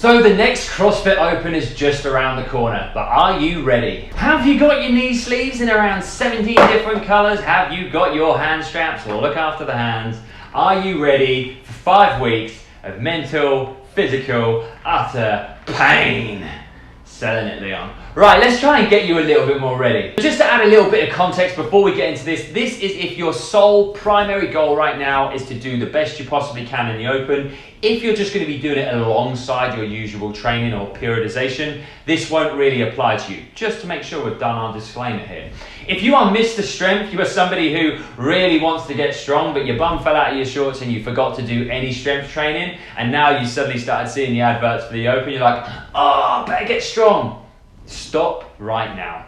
So the next CrossFit Open is just around the corner, but are you ready? Have you got your knee sleeves in around 17 different colors? Have you got your hand straps? Well, look after the hands. Are you ready for 5 weeks of mental, physical, utter pain? Selling it, Leon. Right, let's try and get you a little bit more ready. Just to add a little bit of context before we get into this is if your sole primary goal right now is to do the best you possibly can in the Open. If you're just going to be doing it alongside your usual training or periodization, this won't really apply to you. Just to make sure we've done our disclaimer here. If you are Mr. Strength, you are somebody who really wants to get strong, but your bum fell out of your shorts and you forgot to do any strength training, and now you suddenly started seeing the adverts for the Open, you're like, oh, better get strong. Stop right now.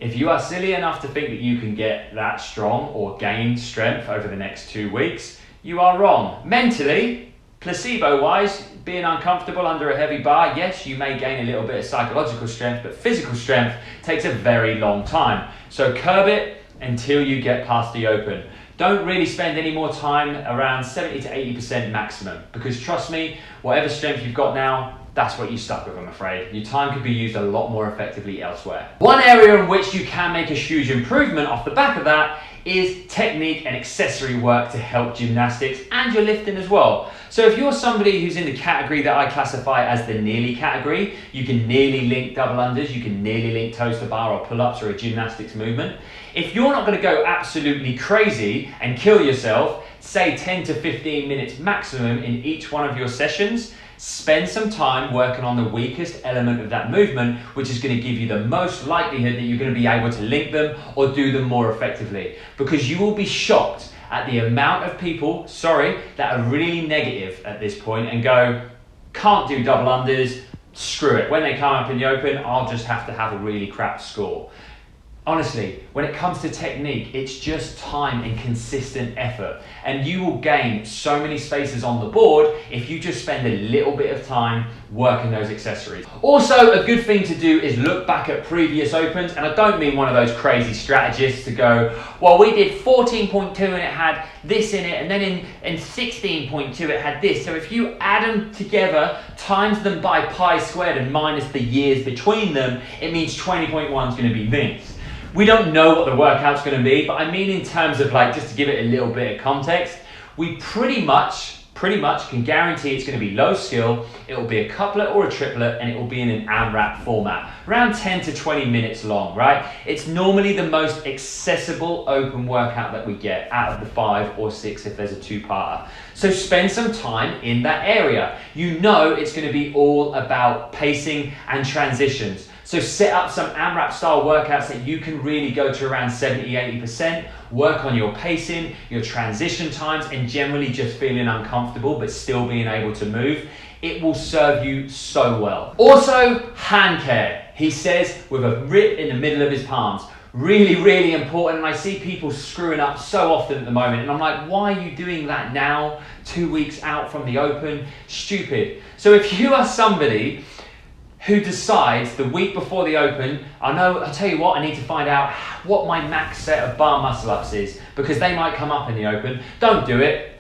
If you are silly enough to think that you can get that strong or gain strength over the next 2 weeks, you are wrong. Mentally, placebo-wise, being uncomfortable under a heavy bar, yes, you may gain a little bit of psychological strength, but physical strength takes a very long time. So curb it until you get past the Open. Don't really spend any more time around 70 to 80% maximum, because trust me, whatever strength you've got now, that's what you're stuck with, I'm afraid. Your time could be used a lot more effectively elsewhere. One area in which you can make a huge improvement off the back of that is technique and accessory work to help gymnastics and your lifting as well. So if you're somebody who's in the category that I classify as the nearly category, you can nearly link double unders, you can nearly link toes to bar or pull-ups or a gymnastics movement. If you're not going to go absolutely crazy and kill yourself, say 10 to 15 minutes maximum in each one of your sessions, spend some time working on the weakest element of that movement, which is going to give you the most likelihood that you're going to be able to link them or do them more effectively. Because you will be shocked at the amount of people, that are really negative at this point and go, can't do double unders, screw it. When they come up in the Open, I'll just have to have a really crap score. Honestly, when it comes to technique, it's just time and consistent effort. And you will gain so many spaces on the board if you just spend a little bit of time working those accessories. Also, a good thing to do is look back at previous Opens. And I don't mean one of those crazy strategists to go, well, we did 14.2 and it had this in it. And then in 16.2 it had this. So if you add them together, times them by pi squared and minus the years between them, it means 20.1 is going to be this. We don't know what the workout's going to be, but I mean in terms of just to give it a little bit of context, we pretty much can guarantee it's going to be low skill, it will be a couplet or a triplet, and it will be in an AMRAP format, around 10 to 20 minutes long, right? It's normally the most accessible Open workout that we get out of the 5 or 6 if there's a 2-parter. So spend some time in that area. You know it's going to be all about pacing and transitions. So set up some AMRAP style workouts that you can really go to around 70, 80%, work on your pacing, your transition times, and generally just feeling uncomfortable but still being able to move. It will serve you so well. Also, hand care. He says with a rip in the middle of his palms. Really, really important. And I see people screwing up so often at the moment. And I'm like, why are you doing that now, 2 weeks out from the Open? Stupid. So if you are somebody who decides the week before the Open, I'll tell you what, I need to find out what my max set of bar muscle ups is, because they might come up in the Open. Don't do it.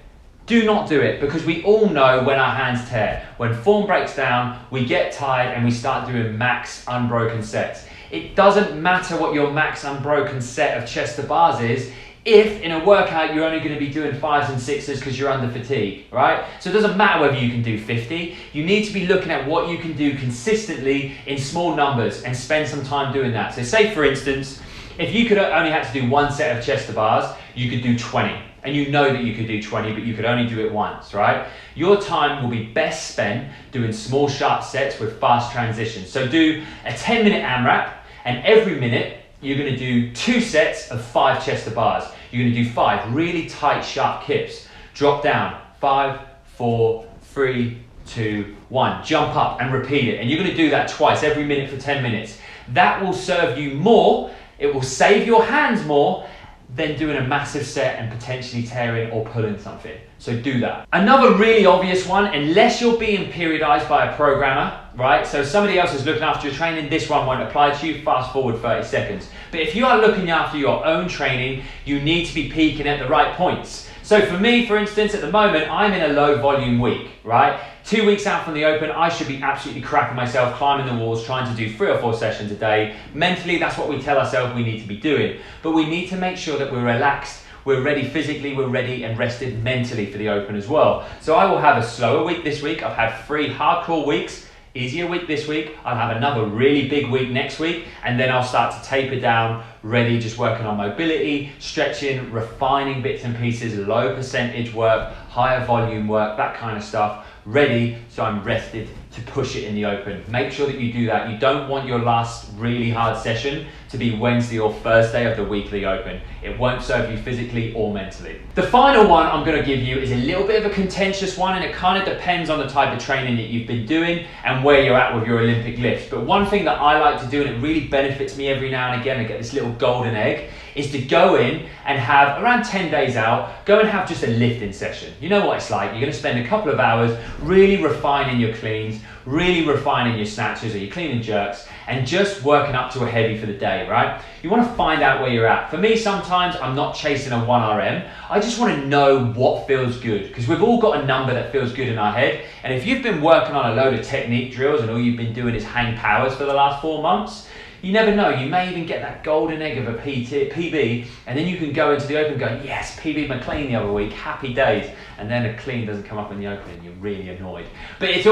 Do not do it, because we all know when our hands tear. When form breaks down, we get tired and we start doing max unbroken sets. It doesn't matter what your max unbroken set of chest to bars is, if in a workout you're only going to be doing 5s and 6s because you're under fatigue, right? So it doesn't matter whether you can do 50. You need to be looking at what you can do consistently in small numbers and spend some time doing that. So say, for instance, if you could only had to do 1 set of chest to bars, you could do 20. And you know that you could do 20, but you could only do it once, right? Your time will be best spent doing small, sharp sets with fast transitions. So do a 10-minute AMRAP, and every minute, you're going to do 2 sets of 5 chest to bars. You're going to do 5 really tight, sharp kips. Drop down, 5, 4, 3, 2, 1. Jump up and repeat it. And you're going to do that twice, every minute for 10 minutes. That will serve you more. It will save your hands more than doing a massive set and potentially tearing or pulling something. So do that. Another really obvious one, unless you're being periodized by a programmer, right? So somebody else is looking after your training, this one won't apply to you, fast forward 30 seconds. But if you are looking after your own training, you need to be peaking at the right points. So for me, for instance, at the moment, I'm in a low volume week, right? 2 weeks out from the Open, I should be absolutely cracking myself, climbing the walls, trying to do 3 or 4 sessions a day. Mentally, that's what we tell ourselves we need to be doing. But we need to make sure that we're relaxed, we're ready physically, we're ready and rested mentally for the Open as well. So I will have a slower week this week. I've had 3 hardcore weeks, easier week this week. I'll have another really big week next week, and then I'll start to taper down, ready, just working on mobility, stretching, refining bits and pieces, low percentage work, higher volume work, that kind of stuff, ready so I'm rested to push it in the Open. Make sure that you do that. You don't want your last really hard session to be Wednesday or Thursday of the weekly Open. It won't serve you physically or mentally. The final one I'm going to give you is a little bit of a contentious one, and it kind of depends on the type of training that you've been doing and where you're at with your Olympic lifts. But one thing that I like to do, and it really benefits me every now and again, I get this little golden egg, is to go in and have around 10 days out, go and have just a lifting session. You know what it's like. You're going to spend a couple of hours really refining your cleans, really refining your snatches or your clean and jerks, and just working up to a heavy for the day, right? You want to find out where you're at. For me, sometimes I'm not chasing a 1RM. I just want to know what feels good, because we've all got a number that feels good in our head. And if you've been working on a load of technique drills and all you've been doing is hang powers for the last 4 months, you never know, you may even get that golden egg of a PB, and then you can go into the Open going, yes, PB my clean the other week, happy days, and then a clean doesn't come up in the Open and you're really annoyed. But it's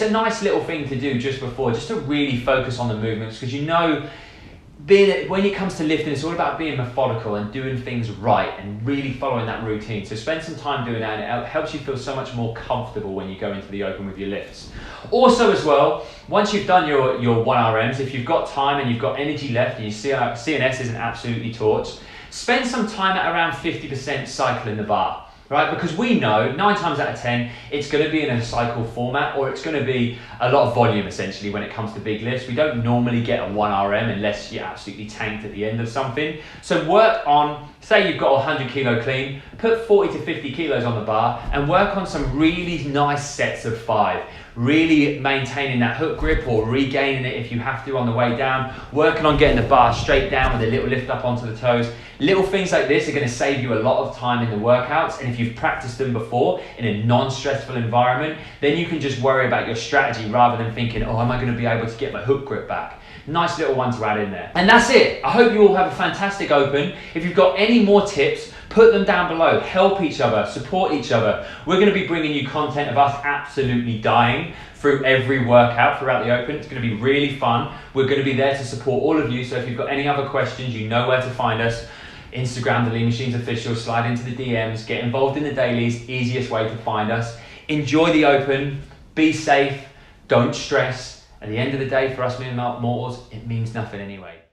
a nice little thing to do just before, just to really focus on the movements, because you know, when it comes to lifting, it's all about being methodical and doing things right and really following that routine. So spend some time doing that, and it helps you feel so much more comfortable when you go into the Open with your lifts. Also as well, once you've done your 1RMs, if you've got time and you've got energy left and your CNS isn't absolutely torched, spend some time at around 50% cycling the bar. Right, because we know 9 times out of 10 it's going to be in a cycle format, or it's going to be a lot of volume essentially when it comes to big lifts. We don't normally get a 1RM unless you're absolutely tanked at the end of something. So work on, say you've got a 100 kilo clean, put 40 to 50 kilos on the bar and work on some really nice sets of 5. Really maintaining that hook grip or regaining it if you have to on the way down, working on getting the bar straight down with a little lift up onto the toes. Little things like this are going to save you a lot of time in the workouts, and if you've practiced them before in a non-stressful environment, then you can just worry about your strategy rather than thinking, oh, am I going to be able to get my hook grip back? Nice little one to add in there. And that's it. I hope you all have a fantastic Open. If you've got any more tips, put them down below. Help each other, support each other. We're going to be bringing you content of us absolutely dying through every workout throughout the Open. It's going to be really fun. We're going to be there to support all of you. So if you've got any other questions, you know where to find us. Instagram, TheLeanMachines Official, slide into the DMs, get involved in the dailies, easiest way to find us. Enjoy the Open, be safe, don't stress. At the end of the day, for us mere mortals, it means nothing anyway.